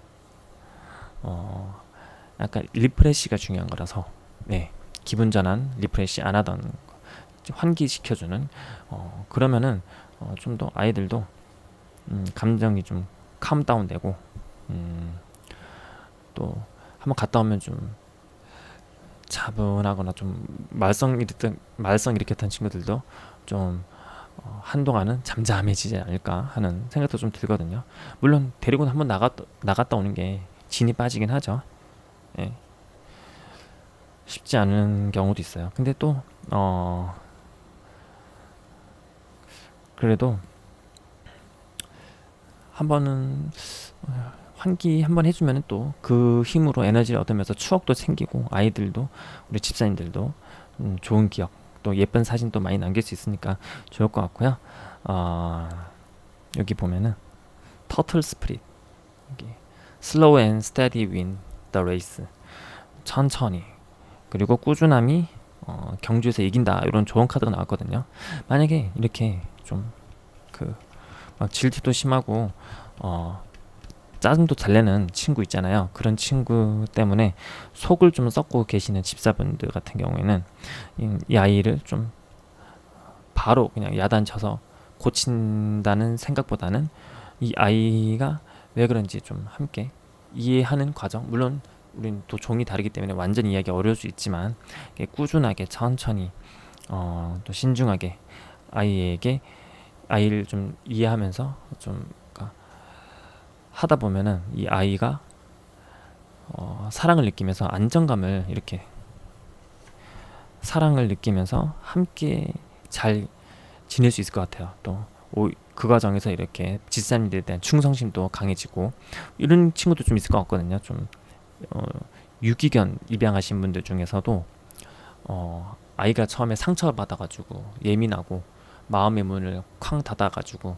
약간 리프레시가 중요한 거라서 네, 기분 전환 리프레시 안 하던 환기시켜주는 그러면은 좀 더 아이들도 감정이 좀 캄다운 되고 또 한번 갔다 오면 좀 차분하거나 좀 말썽 일으켰던 친구들도 좀 한동안은 잠잠해지지 않을까 하는 생각도 좀 들거든요. 물론 데리고 한번 나갔다 오는 게 진이 빠지긴 하죠. 예, 쉽지 않은 경우도 있어요. 근데 또 그래도 한 번은 환기 한번 해주면 또 그 힘으로 에너지를 얻으면서 추억도 생기고 아이들도 우리 집사님들도 좋은 기억 또 예쁜 사진도 많이 남길 수 있으니까 좋을 것 같고요. 여기 보면은 터틀 스프릿 여기 slow and steady win the race 천천히 그리고 꾸준함이 경주에서 이긴다 이런 좋은 카드가 나왔거든요. 만약에 이렇게 좀 그 막 질투도 심하고 짜증도 잘 내는 친구 있잖아요. 그런 친구 때문에 속을 좀 썩고 계시는 집사분들 같은 경우에는 이 아이를 좀 바로 그냥 야단쳐서 고친다는 생각보다는 이 아이가 왜 그런지 좀 함께 이해하는 과정, 물론 우린 또 종이 다르기 때문에 완전 이해하기 어려울 수 있지만 꾸준하게 천천히 또 신중하게 아이를 좀 이해하면서 좀 하다 보면은 이 아이가 사랑을 느끼면서 안정감을 이렇게 사랑을 느끼면서 함께 잘 지낼 수 있을 것 같아요. 또 그 과정에서 이렇게 집사님들에 대한 충성심도 강해지고 이런 친구도 좀 있을 것 같거든요. 좀 유기견 입양하신 분들 중에서도 아이가 처음에 상처를 받아가지고 예민하고 마음의 문을 쾅 닫아가지고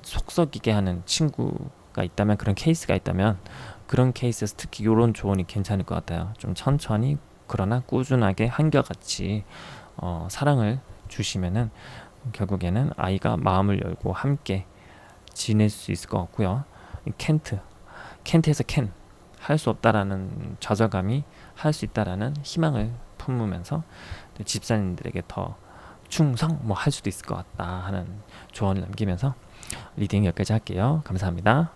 속 썩이게 하는 친구가 있다면, 그런 케이스가 있다면 그런 케이스에서 특히 이런 조언이 괜찮을 것 같아요. 좀 천천히 그러나 꾸준하게 한결같이 사랑을 주시면은 결국에는 아이가 마음을 열고 함께 지낼 수 있을 것 같고요. 켄트에서 할 수 없다라는 좌절감이 할 수 있다라는 희망을 품으면서 집사님들에게 더 충성 뭐 할 수도 있을 것 같다 하는 조언을 남기면서 리딩 여기까지 할게요. 감사합니다.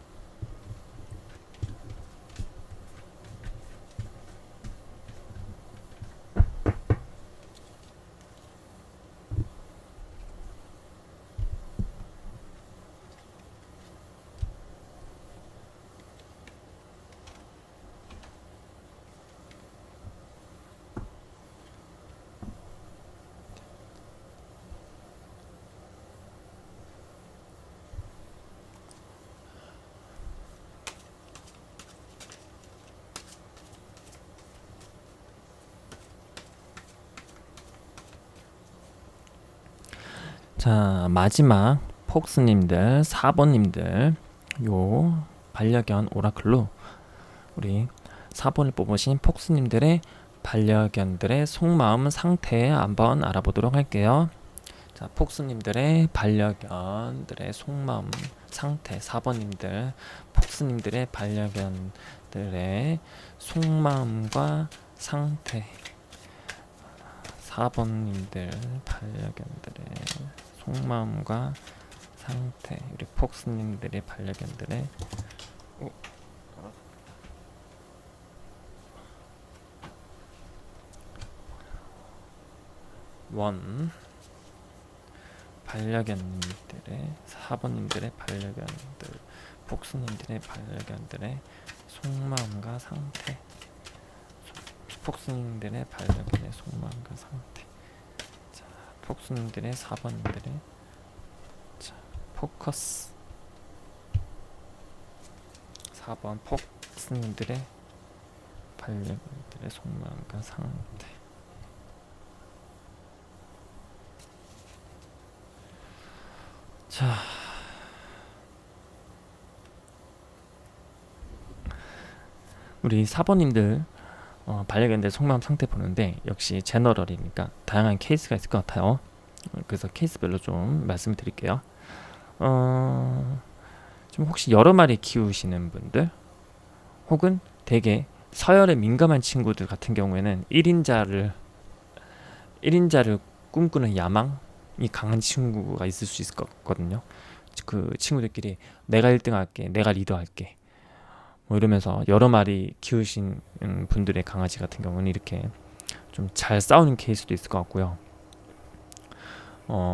자, 마지막 폭스님들 4번님들 요 반려견 오라클로 우리 4번을 뽑으신 폭스님들의 반려견들의 속마음 상태 한번 알아보도록 할게요. 자, 폭스님들의 반려견들의 속마음 상태 4번님들 폭스님들의 반려견들의 속마음과 상태 4번님들 반려견들의 속마음과 상태 우리 폭스님들의 반려견들의 원 반려견들의 4번님들의 반려견들 폭스님들의 반려견들의 속마음과 상태 폭스님들의 반려견의 속마음과 상태 자 폭스님들의 4번님들의 자 포커스 4번 폭스님들의 반려견들의 속마음과 상태 자 우리 4번님들 반려견들 속마음 상태 보는데 역시 제너럴이니까 다양한 케이스가 있을 것 같아요. 그래서 케이스별로 좀 말씀을 드릴게요. 좀 혹시 여러 마리 키우시는 분들, 혹은 되게 서열에 민감한 친구들 같은 경우에는 1인자를 꿈꾸는 야망이 강한 친구가 있을 수 있을 것 같거든요. 그 친구들끼리 내가 1등 할게, 내가 리더 할게, 뭐 이러면서 여러 마리 키우신 분들의 강아지 같은 경우는 이렇게 좀 잘 싸우는 케이스도 있을 것 같고요.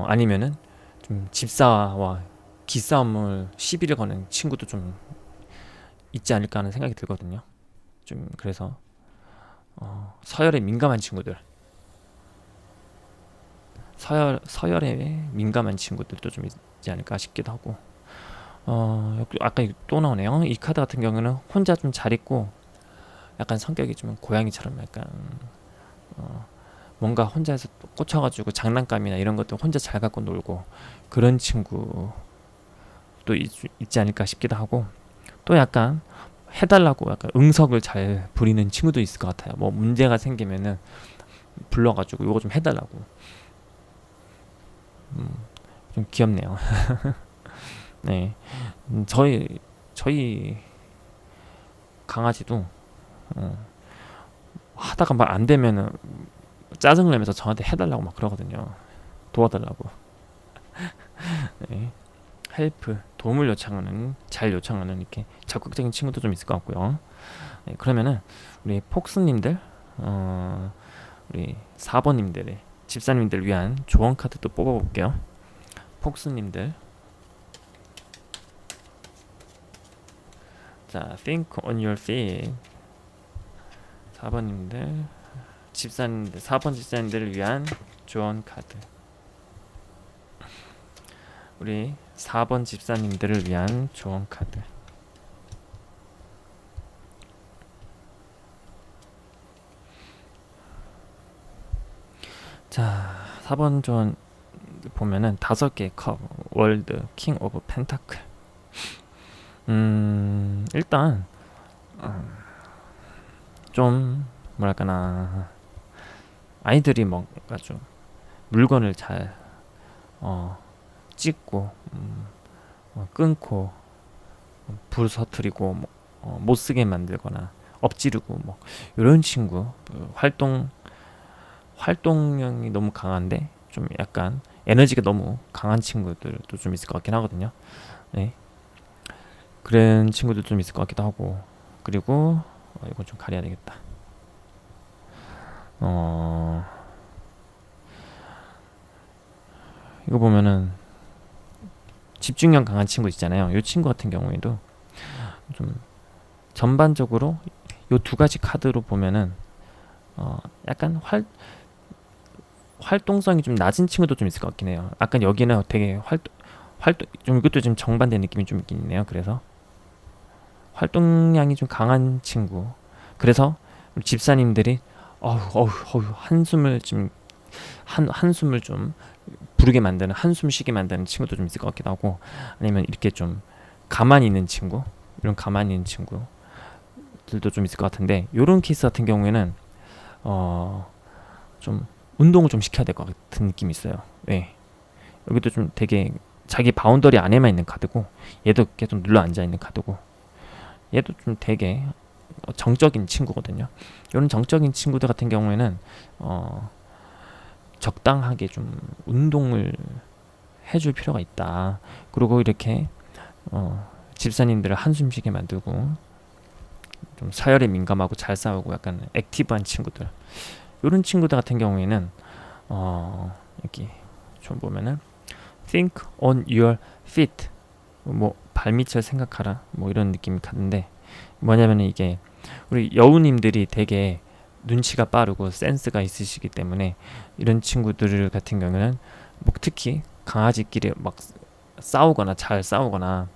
아니면은 좀 집사와 기싸움을 시비를 거는 친구도 좀 있지 않을까 하는 생각이 들거든요. 좀 그래서 서열에 민감한 친구들, 서열에 민감한 친구들도 좀 있지 않을까 싶기도 하고. 아까 또 나오네요. 이 카드 같은 경우는 혼자 좀 잘 있고 약간 성격이 좀 고양이처럼 약간 뭔가 혼자서 꽂혀가지고 장난감이나 이런 것도 혼자 잘 갖고 놀고 그런 친구도 있지 않을까 싶기도 하고, 또 약간 해달라고 약간 응석을 잘 부리는 친구도 있을 것 같아요. 뭐 문제가 생기면은 불러가지고 이거 좀 해달라고. 좀 귀엽네요. 네, 저희 강아지도 하다가 막 안 되면은 짜증을 내면서 저한테 해달라고 막 그러거든요. 도와달라고. 네. 헬프, 도움을 잘 요청하는 이렇게 적극적인 친구도 좀 있을 것 같고요. 네, 그러면은 우리 폭스님들, 우리 4번님들의 집사님들 위한 조언 카드 또 뽑아볼게요. 폭스님들, 자, think on your feet. 4번님들, 집사님들, 4번 집사님들을 위한 조언 카드. 우리 4번 집사님들을 위한 조언 카드. 자, 4번 조언 보면은 5개의 컵, 월드, 킹 오브 펜타클. 일단 좀 뭐랄까나, 아이들이 뭔가 좀 물건을 잘 찍고 끊고 불 서트리고 못 쓰게 만들거나 엎지르고 뭐 이런 친구, 활동량이 너무 강한데 좀 약간 에너지가 너무 강한 친구들도 좀 있을 것 같긴 하거든요. 네, 그런 친구들 좀 있을 것 같기도 하고. 그리고 이건 좀 가려야 되겠다. 이거 보면은 집중력 강한 친구 있잖아요. 이 친구 같은 경우에도 좀 전반적으로 요 두 가지 카드로 보면은 약간 활동성이 좀 낮은 친구도 좀 있을 것 같긴 해요. 아까 여기는 되게 활동 좀, 이것도 좀 정반대 느낌이 좀 있긴 있네요. 그래서 활동량이 좀 강한 친구. 그래서 우리 집사님들이 한숨을 좀 한숨을 좀 부르게 만드는, 한숨 쉬게 만드는 친구도 좀 있을 것 같기도 하고, 아니면 이렇게 좀 가만히 있는 친구, 이런 가만히 있는 친구들도 좀 있을 것 같은데, 요런 케이스 같은 경우에는 좀 운동을 좀 시켜야 될 것 같은 느낌이 있어요. 네. 여기도 좀 되게 자기 바운더리 안에만 있는 카드고, 얘도 계속 눌러 앉아 있는 카드고, 얘도 좀 되게 정적인 친구거든요. 이런 정적인 친구들 같은 경우에는 적당하게 좀 운동을 해줄 필요가 있다. 그리고 이렇게 집사님들을 한숨 쉬게 만들고 좀 서열에 민감하고 잘 싸우고 약간 액티브한 친구들, 이런 친구들 같은 경우에는 여기 좀 보면은 think on your feet, 뭐 발밑을 생각하라, 뭐 이런 느낌이 가는데, 뭐냐면은 이게 우리 여우님들이 되게 눈치가 빠르고 센스가 있으시기 때문에 이런 친구들 같은 경우는 뭐 특히 강아지끼리 막 싸우거나 잘 싸우거나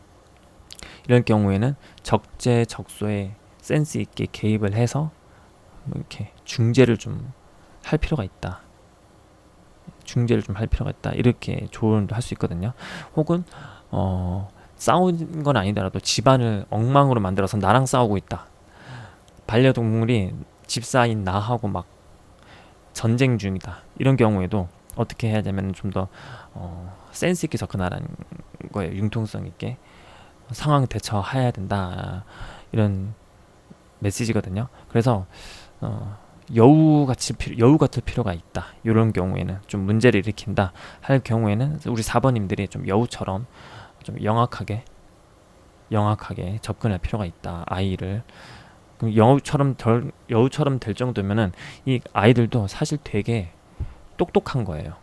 이런 경우에는 적재적소에 센스 있게 개입을 해서 뭐 이렇게 중재를 좀 할 필요가 있다. 이렇게 조언도 할 수 있거든요. 혹은 싸우는 건 아니더라도 집안을 엉망으로 만들어서 나랑 싸우고 있다. 반려동물이 집사인 나하고 막 전쟁 중이다. 이런 경우에도 어떻게 해야 되면 좀 더 센스 있게 접근하라는 거예요. 융통성 있게 상황 대처해야 된다, 이런 메시지거든요. 그래서 여우 같을 필요가 있다. 이런 경우에는 좀 문제를 일으킨다 할 경우에는 우리 4번님들이 좀 여우처럼 좀 영악하게 접근할 필요가 있다. 아이를 그럼 여우처럼 될 정도면은 이 아이들도 사실 되게 똑똑한 거예요.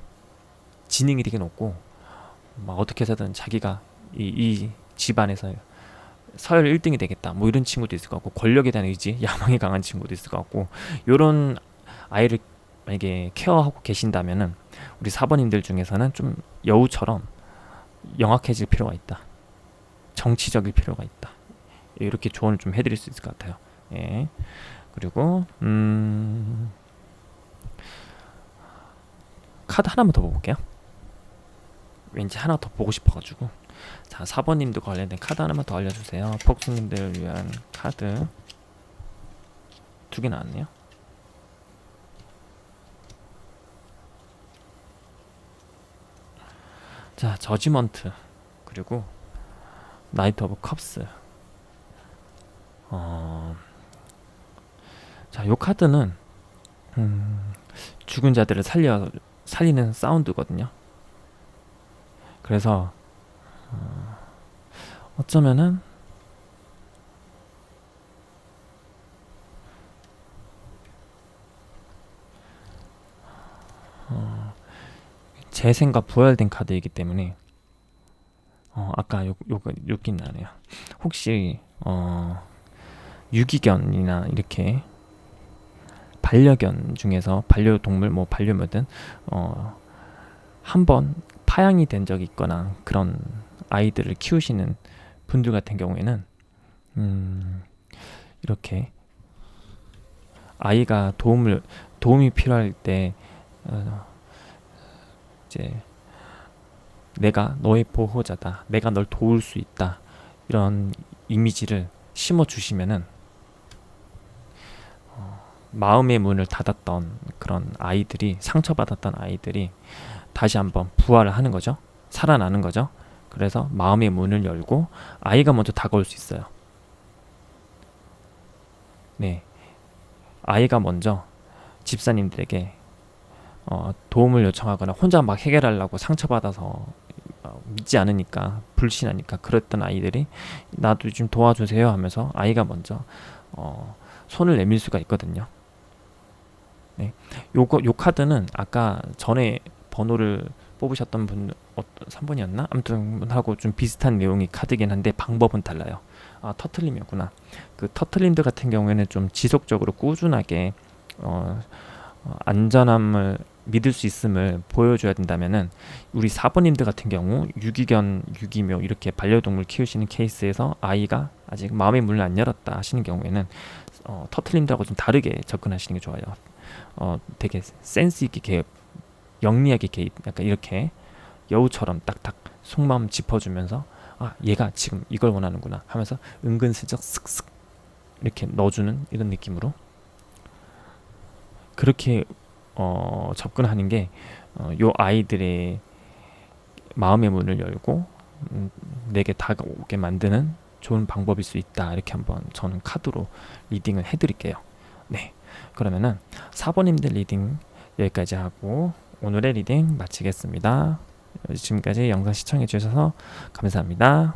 지능이 되게 높고 막 어떻게 해서든 자기가 이 집안에서 서열 1등이 되겠다, 뭐 이런 친구도 있을 것 같고, 권력에 대한 의지, 야망이 강한 친구도 있을 것 같고, 요런 아이를 만약에 케어하고 계신다면은 우리 4번님들 중에서는 좀 여우처럼 영악해질 필요가 있다, 정치적일 필요가 있다, 이렇게 조언을 좀 해드릴 수 있을 것 같아요. 예. 그리고 카드 하나만 더 볼게요. 왠지 하나 더 보고 싶어가지고. 자, 4번님도 관련된 카드 하나만 더 알려주세요. 폭스님들을 위한 카드 2개 나왔네요. 자, 저지먼트 그리고 나이트 오브 컵스. 자, 요 카드는 죽은 자들을 살리는 사운드거든요. 그래서 어쩌면은 재생과 부활된 카드이기 때문에 아까 요긴 나네요. 혹시 유기견이나 이렇게 반려견 중에서 반려동물, 뭐 반려묘든 한번 파양이 된 적이 있거나 그런 아이들을 키우시는 분들 같은 경우에는 이렇게 아이가 도움이 필요할 때 이제 내가 너의 보호자다, 내가 널 도울 수 있다, 이런 이미지를 심어 주시면은 마음의 문을 닫았던 그런 아이들이, 상처받았던 아이들이 다시 한번 부활을 하는 거죠. 살아나는 거죠. 그래서 마음의 문을 열고 아이가 먼저 다가올 수 있어요. 네, 아이가 먼저 집사님들에게 도움을 요청하거나 혼자 막 해결하려고 상처받아서 믿지 않으니까, 불신하니까 그랬던 아이들이 나도 좀 도와주세요 하면서 아이가 먼저 손을 내밀 수가 있거든요. 네, 요 카드는 아까 전에 번호를 뽑으셨던 분 3번이었나? 아무튼 하고 좀 비슷한 내용이 카드긴 한데 방법은 달라요. 아, 터틀림이었구나. 그 터틀림들 같은 경우에는 좀 지속적으로 꾸준하게 안전함을 믿을 수 있음을 보여줘야 된다면은, 우리 4번님들 같은 경우 유기견, 유기묘 이렇게 반려동물 키우시는 케이스에서 아이가 아직 마음의 문을 안 열었다 하시는 경우에는 터틀님들하고 좀 다르게 접근하시는 게 좋아요. 되게 센스 있게 영리하게 개입, 약간 이렇게 여우처럼 딱딱 속마음 짚어주면서 아, 얘가 지금 이걸 원하는구나 하면서 은근슬쩍 쓱쓱 이렇게 넣어주는 이런 느낌으로 그렇게 접근하는 게 요 아이들의 마음의 문을 열고 내게 다가오게 만드는 좋은 방법일 수 있다. 이렇게 한번 저는 카드로 리딩을 해드릴게요. 네, 그러면은 4번님들 리딩 여기까지 하고 오늘의 리딩 마치겠습니다. 지금까지 영상 시청해 주셔서 감사합니다.